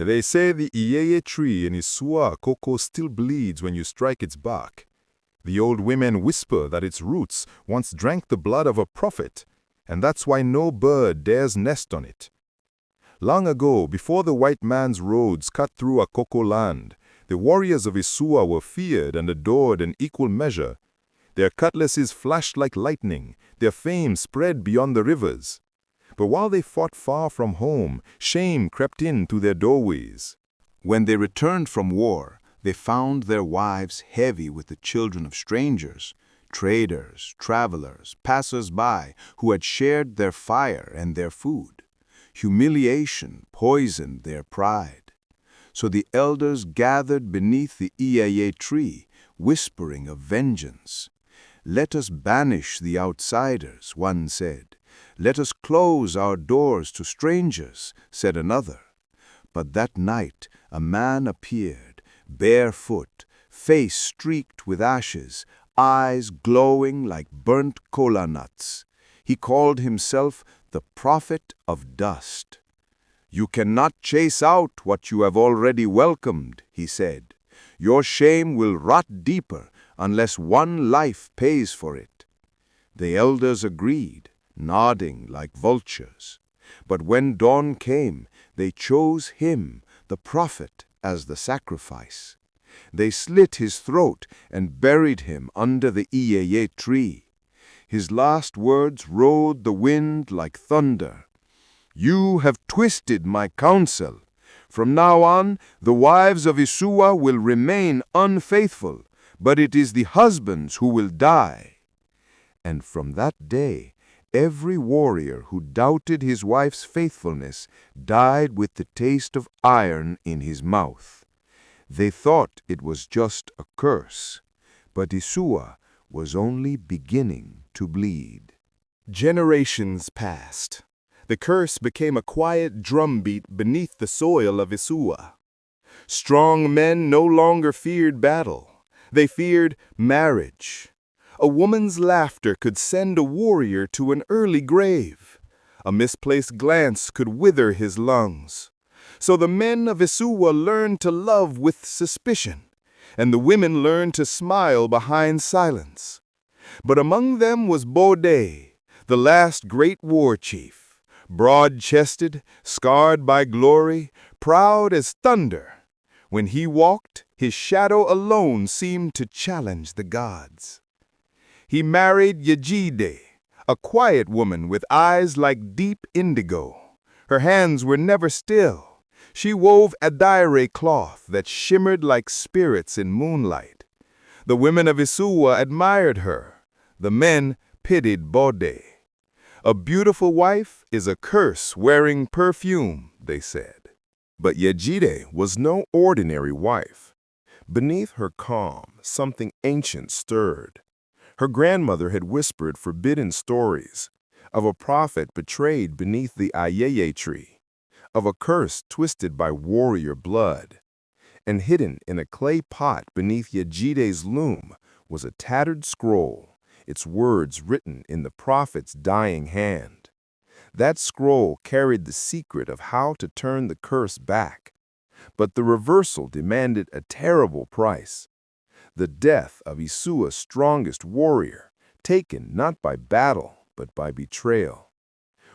They say the Iyeye tree in Isua-Akoko still bleeds when you strike its bark. The old women whisper that its roots once drank the blood of a prophet, and that's why no bird dares nest on it. Long ago, before the white man's roads cut through Akoko land, the warriors of Isua were feared and adored in equal measure. Their cutlasses flashed like lightning, their fame spread beyond the rivers. But while they fought far from home, shame crept in through their doorways. When they returned from war, they found their wives heavy with the children of strangers, traders, travelers, passers-by who had shared their fire and their food. Humiliation poisoned their pride. So the elders gathered beneath the Iyeye tree, whispering of vengeance. "Let us banish the outsiders," one said. "Let us close our doors to strangers," said another. But that night a man appeared, barefoot, face streaked with ashes, eyes glowing like burnt kola nuts. He called himself the Prophet of Dust. "You cannot chase out what you have already welcomed," he said. "Your shame will rot deeper unless one life pays for it." The elders agreed, nodding like vultures. But when dawn came, they chose him, the prophet, as the sacrifice. They slit his throat and buried him under the Iyeye tree. His last words rode the wind like thunder. "You have twisted my counsel. From now on, the wives of Isua will remain unfaithful, but it is the husbands who will die." And from that day, every warrior who doubted his wife's faithfulness died with the taste of iron in his mouth. They thought it was just a curse, but Isua was only beginning to bleed. Generations passed. The curse became a quiet drumbeat beneath the soil of Isua. Strong men no longer feared battle. They feared marriage. A woman's laughter could send a warrior to an early grave. A misplaced glance could wither his lungs. So the men of Isua learned to love with suspicion, and the women learned to smile behind silence. But among them was Bode, the last great war chief, broad-chested, scarred by glory, proud as thunder. When he walked, his shadow alone seemed to challenge the gods. He married Yejide, a quiet woman with eyes like deep indigo. Her hands were never still. She wove Iyeye cloth that shimmered like spirits in moonlight. The women of Isua admired her. The men pitied Bode. "A beautiful wife is a curse wearing perfume," they said. But Yejide was no ordinary wife. Beneath her calm, something ancient stirred. Her grandmother had whispered forbidden stories of a prophet betrayed beneath the Iyeye tree, of a curse twisted by warrior blood. And hidden in a clay pot beneath Yejide's loom was a tattered scroll, its words written in the prophet's dying hand. That scroll carried the secret of how to turn the curse back. But the reversal demanded a terrible price. The death of Isua's strongest warrior, taken not by battle, but by betrayal.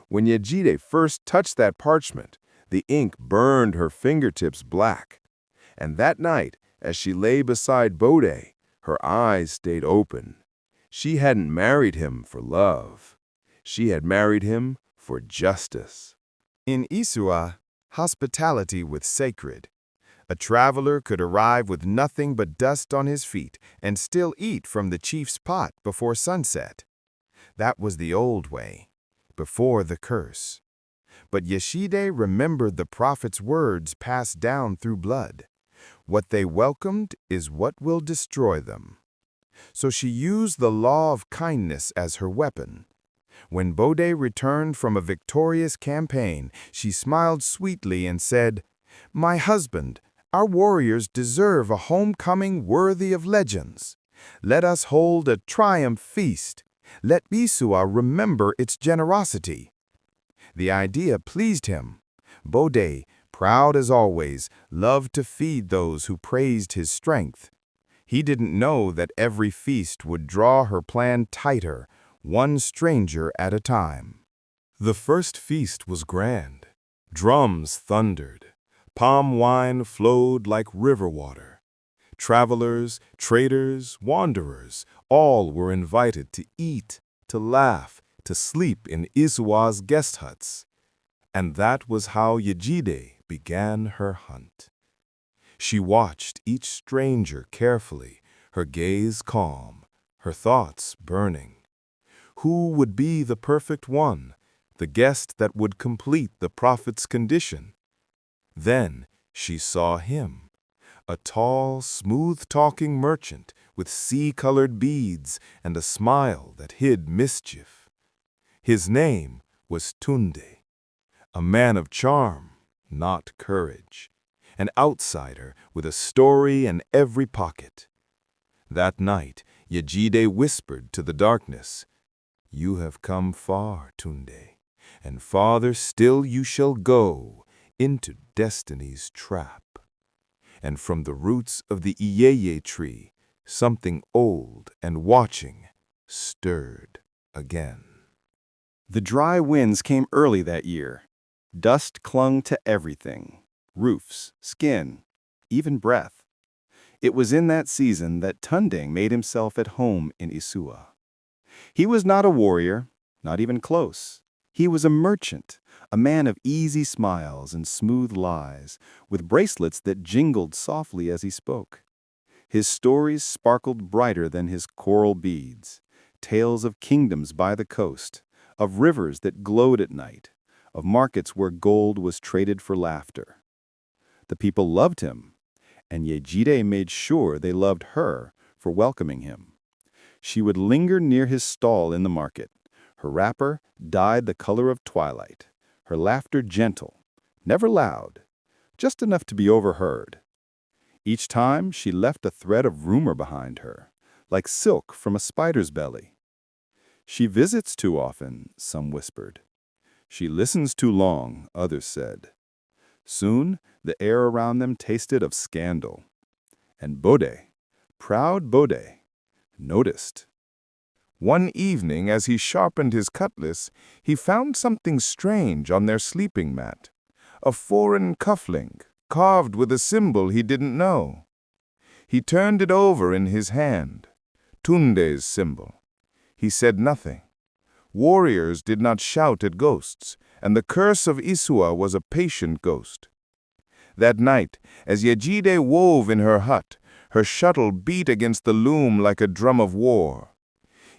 When Yejide first touched that parchment, the ink burned her fingertips black. And that night, as she lay beside Bode, her eyes stayed open. She hadn't married him for love. She had married him for justice. In Isua, hospitality was sacred. A traveler could arrive with nothing but dust on his feet and still eat from the chief's pot before sunset. That was the old way, before the curse. But Yejide remembered the prophet's words passed down through blood. What they welcomed is what will destroy them. So she used the law of kindness as her weapon. When Bode returned from a victorious campaign, she smiled sweetly and said, "My husband, our warriors deserve a homecoming worthy of legends. Let us hold a triumph feast. Let Isua remember its generosity." The idea pleased him. Bode, proud as always, loved to feed those who praised his strength. He didn't know that every feast would draw her plan tighter, one stranger at a time. The first feast was grand. Drums thundered. Palm wine flowed like river water. Travelers, traders, wanderers, all were invited to eat, to laugh, to sleep in Isua's guest huts. And that was how Yejide began her hunt. She watched each stranger carefully, her gaze calm, her thoughts burning. Who would be the perfect one, the guest that would complete the prophet's condition? Then she saw him, a tall, smooth-talking merchant with sea-colored beads and a smile that hid mischief. His name was Tunde, a man of charm, not courage, an outsider with a story in every pocket. That night, Yejide whispered to the darkness, "You have come far, Tunde, and farther still you shall go into destiny's trap." And from the roots of the Iyeye tree, something old and watching stirred again. The dry winds came early that year. Dust clung to everything, roofs, skin, even breath. It was in that season that Tunde made himself at home in Isua. He was not a warrior, not even close. He was a merchant, a man of easy smiles and smooth lies, with bracelets that jingled softly as he spoke. His stories sparkled brighter than his coral beads, tales of kingdoms by the coast, of rivers that glowed at night, of markets where gold was traded for laughter. The people loved him, and Yejide made sure they loved her for welcoming him. She would linger near his stall in the market, her wrapper dyed the color of twilight, her laughter gentle, never loud, just enough to be overheard. Each time she left a thread of rumor behind her, like silk from a spider's belly. She visits too often, some whispered. She listens too long, others said. Soon the air around them tasted of scandal. And Bode, proud Bode, noticed. One evening, as he sharpened his cutlass, he found something strange on their sleeping mat, a foreign cufflink, carved with a symbol he didn't know. He turned it over in his hand, Tunde's symbol. He said nothing. Warriors did not shout at ghosts, and the curse of Isua was a patient ghost. That night, as Yejide wove in her hut, her shuttle beat against the loom like a drum of war.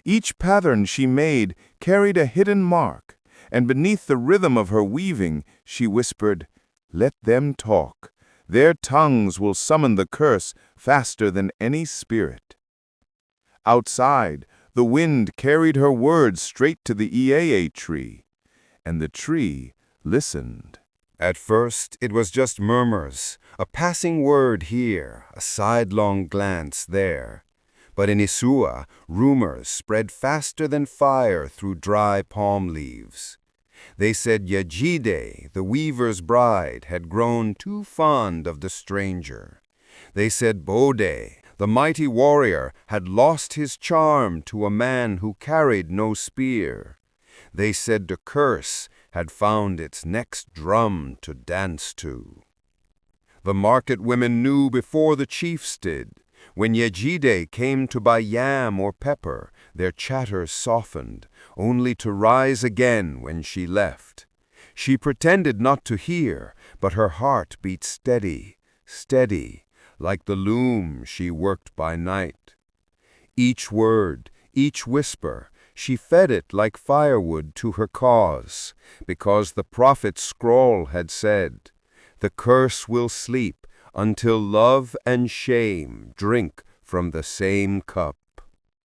Each pattern she made carried a hidden mark, and beneath the rhythm of her weaving, she whispered, "Let them talk. Their tongues will summon the curse faster than any spirit." Outside, the wind carried her words straight to the Iyeye tree, and the tree listened. At first, it was just murmurs, a passing word here, a sidelong glance there. But in Isua, rumors spread faster than fire through dry palm leaves. They said Yejide, the weaver's bride, had grown too fond of the stranger. They said Bode, the mighty warrior, had lost his charm to a man who carried no spear. They said the curse had found its next drum to dance to. The market women knew before the chiefs did. When Yejide came to buy yam or pepper, their chatter softened, only to rise again when she left. She pretended not to hear, but her heart beat steady, steady, like the loom she worked by night. Each word, each whisper, she fed it like firewood to her cause, because the prophet's scroll had said, "The curse will sleep until love and shame drink from the same cup."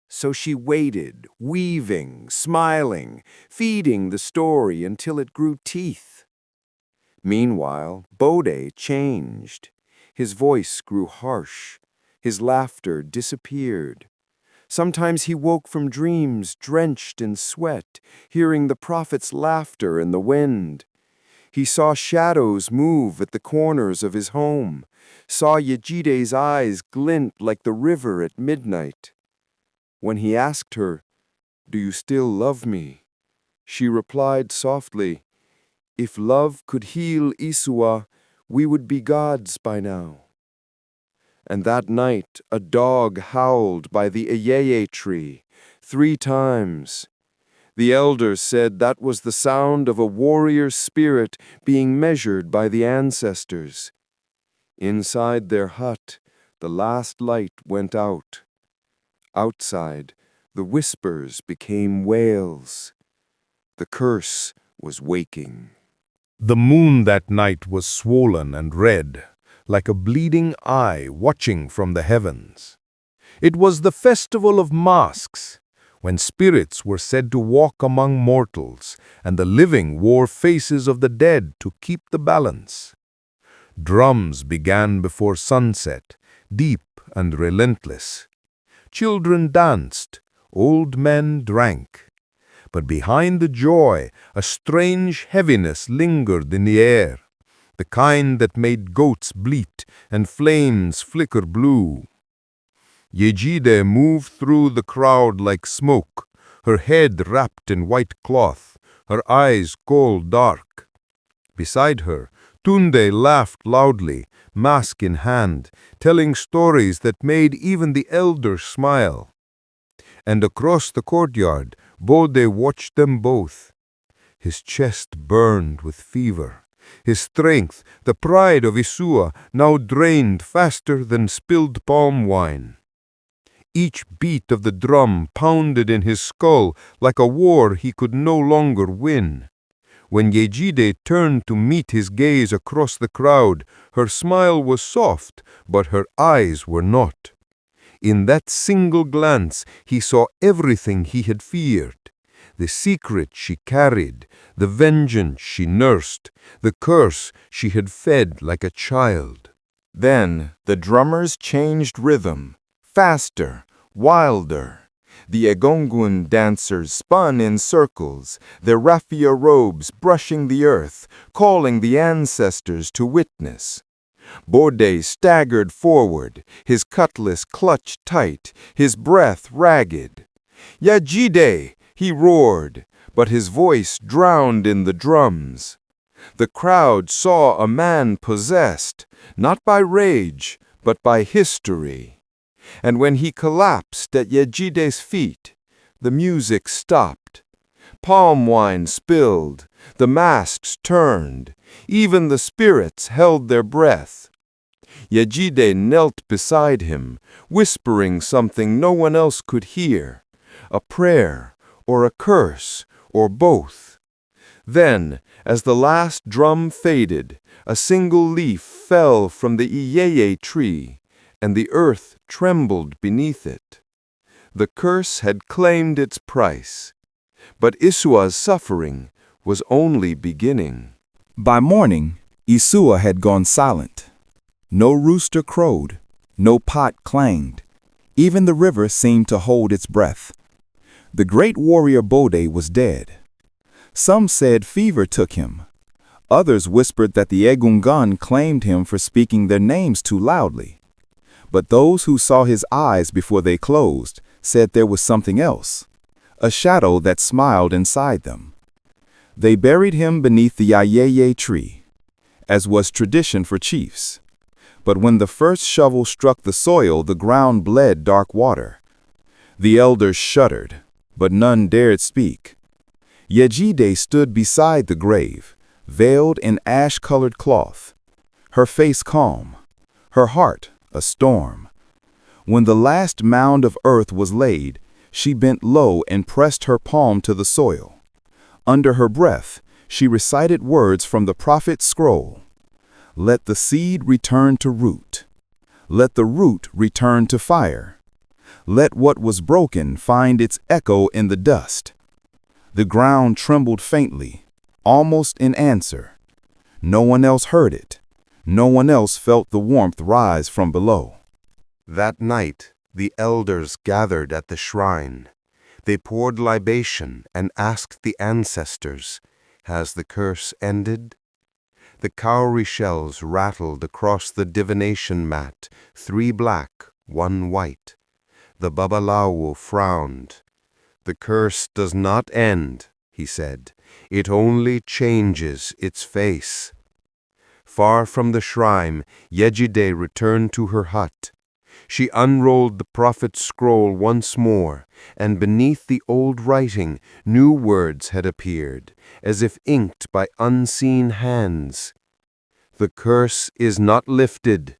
So she waited, weaving, smiling, feeding the story until it grew teeth. Meanwhile, Bode changed. His voice grew harsh. His laughter disappeared. Sometimes he woke from dreams drenched in sweat, hearing the prophet's laughter in the wind. He saw shadows move at the corners of his home, saw Yejide's eyes glint like the river at midnight. When he asked her, "Do you still love me?" she replied softly, "If love could heal Isua, we would be gods by now." And that night a dog howled by the Iyeye tree 3 times. The elders said that was the sound of a warrior's spirit being measured by the ancestors. Inside their hut, the last light went out. Outside, the whispers became wails. The curse was waking. The moon that night was swollen and red, like a bleeding eye watching from the heavens. It was the festival of masks, when spirits were said to walk among mortals, and the living wore faces of the dead to keep the balance. Drums began before sunset, deep and relentless. Children danced, old men drank. But behind the joy, a strange heaviness lingered in the air, the kind that made goats bleat and flames flicker blue. Yejide moved through the crowd like smoke, her head wrapped in white cloth, her eyes coal dark. Beside her, Tunde laughed loudly, mask in hand, telling stories that made even the elders smile. And across the courtyard, Bode watched them both. His chest burned with fever. His strength, the pride of Isua, now drained faster than spilled palm wine. Each beat of the drum pounded in his skull like a war he could no longer win. When Yejide turned to meet his gaze across the crowd, her smile was soft, but her eyes were not. In that single glance, he saw everything he had feared. The secret she carried, the vengeance she nursed, the curse she had fed like a child. Then the drummers changed rhythm, faster, wilder. The Egungun dancers spun in circles, their raffia robes brushing the earth, calling the ancestors to witness. Bode staggered forward, his cutlass clutched tight, his breath ragged. "Yejide!" he roared, but his voice drowned in the drums. The crowd saw a man possessed, not by rage, but by history. And when he collapsed at Yejide's feet, the music stopped. Palm wine spilled, the masks turned, even the spirits held their breath. Yejide knelt beside him, whispering something no one else could hear, a prayer or a curse or both. Then, as the last drum faded, a single leaf fell from the Iyeye tree, and the earth trembled beneath it. The curse had claimed its price, but Isua's suffering was only beginning. By morning, Isua had gone silent. No rooster crowed, no pot clanged. Even the river seemed to hold its breath. The great warrior Bode was dead. Some said fever took him. Others whispered that the Egungun claimed him for speaking their names too loudly. But those who saw his eyes before they closed said there was something else, a shadow that smiled inside them. They buried him beneath the Iyeye tree, as was tradition for chiefs. But when the first shovel struck the soil, the ground bled dark water. The elders shuddered, but none dared speak. Yejide stood beside the grave, veiled in ash-colored cloth, her face calm, her heart a storm. When the last mound of earth was laid, she bent low and pressed her palm to the soil. Under her breath, she recited words from the prophet's scroll. Let the seed return to root. Let the root return to fire. Let what was broken find its echo in the dust. The ground trembled faintly, almost in answer. No one else heard it. No one else felt the warmth rise from below. That night, the elders gathered at the shrine. They poured libation and asked the ancestors, "Has the curse ended?" The cowrie shells rattled across the divination mat, 3 black, 1 white. The Babalawo frowned. "The curse does not end," he said. "It only changes its face." Far from the shrine, Yejide returned to her hut. She unrolled the prophet's scroll once more, and beneath the old writing new words had appeared, as if inked by unseen hands. "The curse is not lifted.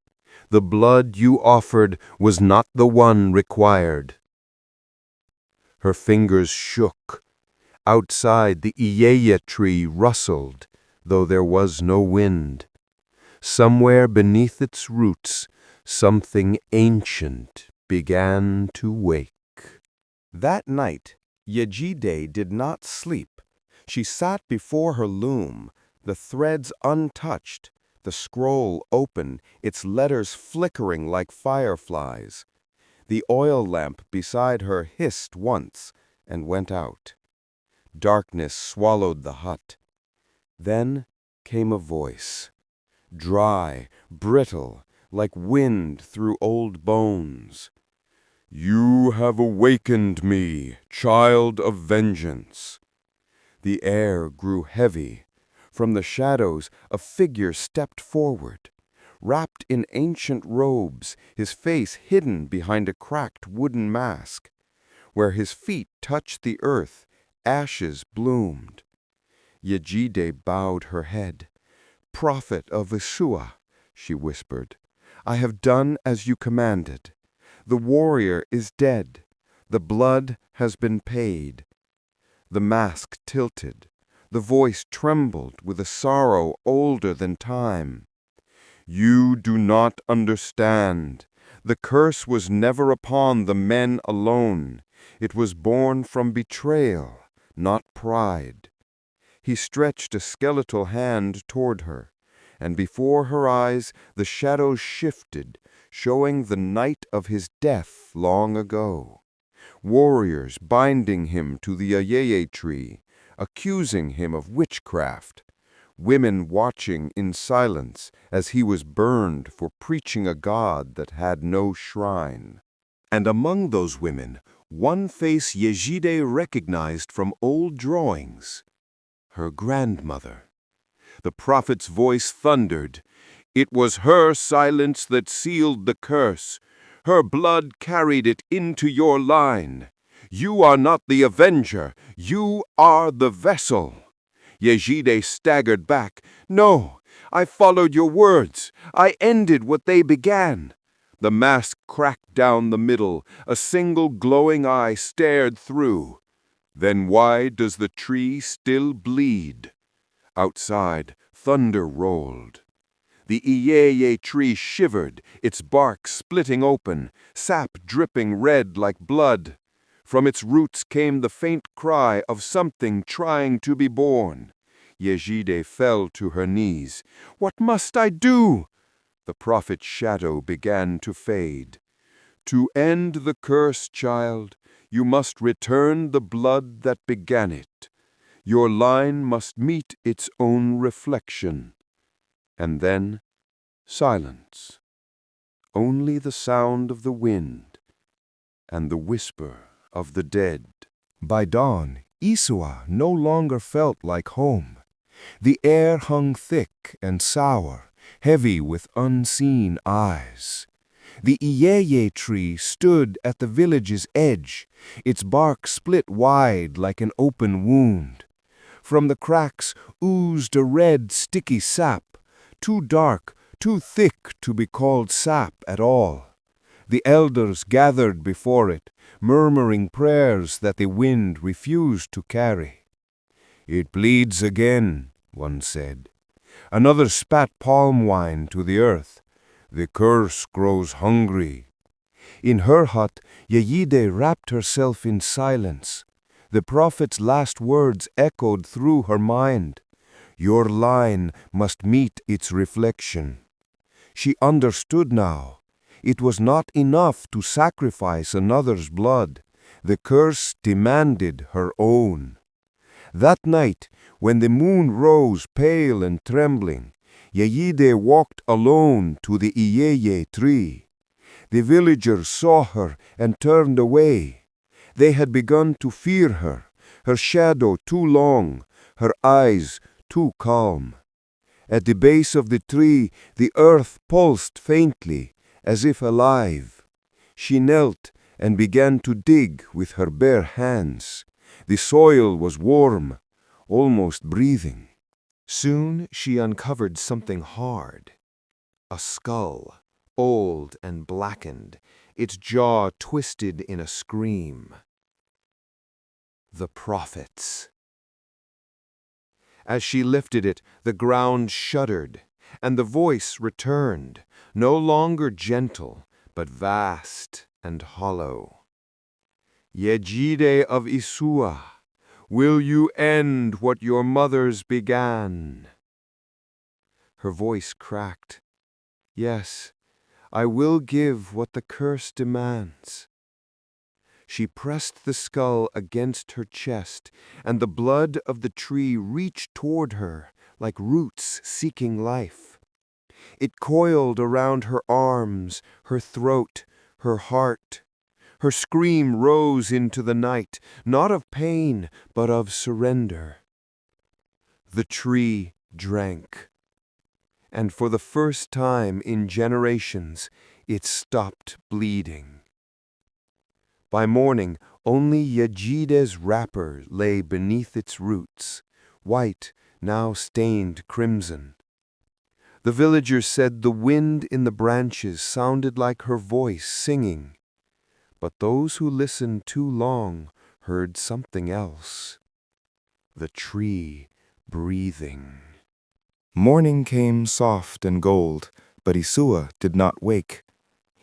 The blood you offered was not the one required." Her fingers shook. Outside, the Iyeye tree rustled, though there was no wind. Somewhere beneath its roots, something ancient began to wake. That night, Yejide did not sleep. She sat before her loom, the threads untouched, the scroll open, its letters flickering like fireflies. The oil lamp beside her hissed once and went out. Darkness swallowed the hut. Then came a voice, dry, brittle, like wind through old bones. "You have awakened me, child of vengeance." The air grew heavy. From the shadows, a figure stepped forward. Wrapped in ancient robes, his face hidden behind a cracked wooden mask. Where his feet touched the earth, ashes bloomed. Yejide bowed her head. "Prophet of Isua," she whispered, "I have done as you commanded. The warrior is dead. The blood has been paid." The mask tilted. The voice trembled with a sorrow older than time. "You do not understand. The curse was never upon the men alone. It was born from betrayal, not pride." He stretched a skeletal hand toward her, and before her eyes the shadows shifted, showing the night of his death long ago. Warriors binding him to the Iyeye tree, accusing him of witchcraft. Women watching in silence as he was burned for preaching a God that had no shrine. And among those women, one face Yejide recognized from old drawings. Her grandmother. The prophet's voice thundered. "It was her silence that sealed the curse. Her blood carried it into your line. You are not the avenger. You are the vessel." Yejide staggered back. "No, I followed your words. I ended what they began." The mask cracked down the middle. A single glowing eye stared through. "Then why does the tree still bleed?" Outside, thunder rolled. The Iyeye tree shivered, its bark splitting open, sap dripping red like blood. From its roots came the faint cry of something trying to be born. Yejide fell to her knees. "What must I do?" The prophet's shadow began to fade. "To end the curse, child, you must return the blood that began it. Your line must meet its own reflection." And then, silence. Only the sound of the wind and the whisper of the dead. By dawn, Isua no longer felt like home. The air hung thick and sour, heavy with unseen eyes. The Iyeye tree stood at the village's edge, its bark split wide like an open wound. From the cracks oozed a red, sticky sap, too dark, too thick to be called sap at all. The elders gathered before it, murmuring prayers that the wind refused to carry. "It bleeds again," one said. Another spat palm wine to the earth. "The curse grows hungry." In her hut, Yejide wrapped herself in silence. The prophet's last words echoed through her mind. Your line must meet its reflection. She understood now. It was not enough to sacrifice another's blood. The curse demanded her own. That night, when the moon rose pale and trembling, Yejide walked alone to the Iyeye tree. The villagers saw her and turned away. They had begun to fear her shadow too long, her eyes too calm. At the base of the tree, the earth pulsed faintly, as if alive. She knelt and began to dig with her bare hands. The soil was warm, almost breathing. Soon she uncovered something hard. A skull, old and blackened, its jaw twisted in a scream. The prophets. As she lifted it, the ground shuddered, and the voice returned, no longer gentle, but vast and hollow. Yejide of Isua, will you end what your mothers began? Her voice cracked. Yes, I will give what the curse demands. She pressed the skull against her chest, and the blood of the tree reached toward her like roots seeking life. It coiled around her arms, her throat, her heart. Her scream rose into the night, not of pain, but of surrender. The tree drank. And for the first time in generations, it stopped bleeding. By morning, only Yejide's wrapper lay beneath its roots, white, now stained crimson. The villagers said the wind in the branches sounded like her voice singing, but those who listened too long heard something else. The tree breathing. Morning came soft and gold, but Isua did not wake.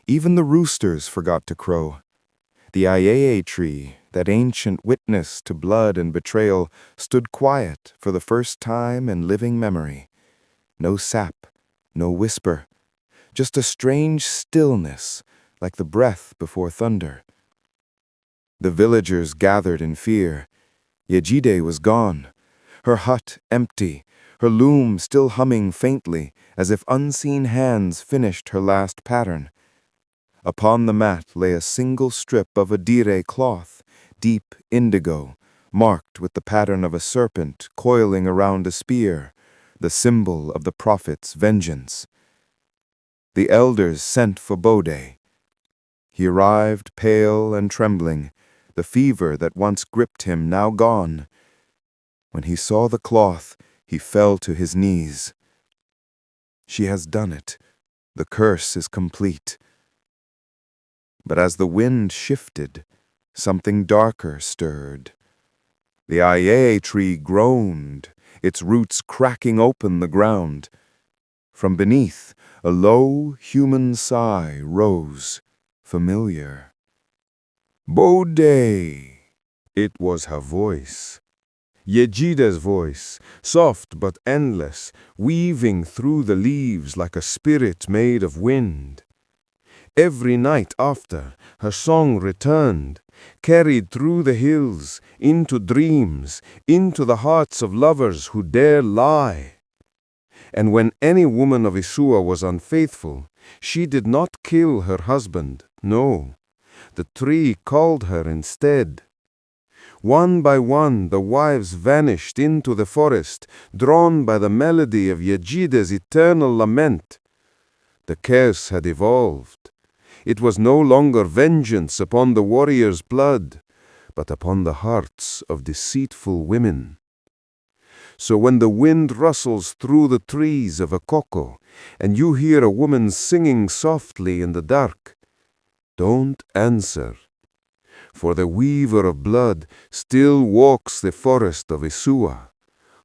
Even the roosters forgot to crow. The Iyeye tree, that ancient witness to blood and betrayal, stood quiet for the first time in living memory. No sap, no whisper, just a strange stillness, like the breath before thunder. The villagers gathered in fear. Yejide was gone, her hut empty, her loom still humming faintly, as if unseen hands finished her last pattern. Upon the mat lay a single strip of adire cloth, deep indigo, marked with the pattern of a serpent coiling around a spear, the symbol of the prophet's vengeance. The elders sent for Bode. He arrived pale and trembling, the fever that once gripped him now gone. When he saw the cloth, he fell to his knees. She has done it. The curse is complete. But as the wind shifted, something darker stirred. The Iyeye tree groaned, its roots cracking open the ground. From beneath, a low human sigh rose, familiar. Bode! It was her voice. Yejide's voice, soft but endless, weaving through the leaves like a spirit made of wind. Every night after, her song returned, carried through the hills, into dreams, into the hearts of lovers who dare lie. And when any woman of Isua was unfaithful, she did not kill her husband, no. The tree called her instead. One by one, the wives vanished into the forest, drawn by the melody of Yejide's eternal lament. The curse had evolved. It was no longer vengeance upon the warrior's blood, but upon the hearts of deceitful women. So when the wind rustles through the trees of Akoko, and you hear a woman singing softly in the dark, don't answer. For the weaver of blood still walks the forest of Isua,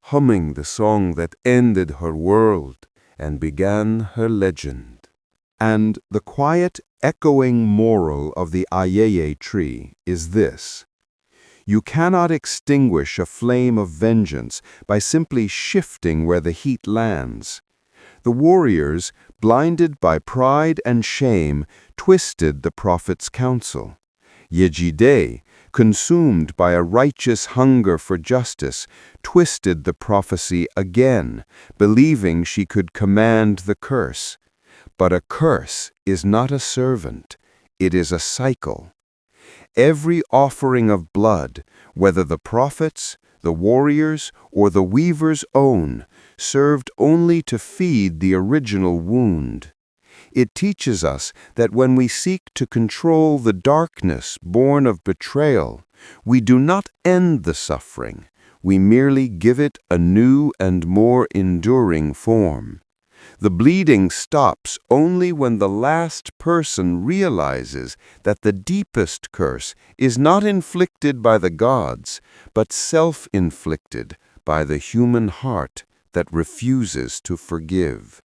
humming the song that ended her world and began her legend. And the quiet, echoing moral of the Iyeye tree is this: you cannot extinguish a flame of vengeance by simply shifting where the heat lands. The warriors, blinded by pride and shame, twisted the prophet's counsel. Yejide, consumed by a righteous hunger for justice, twisted the prophecy again, believing she could command the curse. But a curse is not a servant, it is a cycle. Every offering of blood, whether the prophet's, the warrior's, or the weaver's own, served only to feed the original wound. It teaches us that when we seek to control the darkness born of betrayal, we do not end the suffering, we merely give it a new and more enduring form. The bleeding stops only when the last person realizes that the deepest curse is not inflicted by the gods, but self-inflicted by the human heart that refuses to forgive,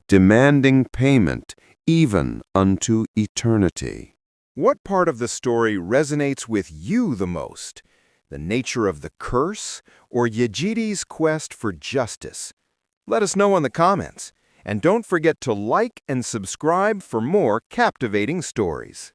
demanding payment even unto eternity. What part of the story resonates with you the most? The nature of the curse or Yejide's quest for justice? Let us know in the comments. And don't forget to like and subscribe for more captivating stories.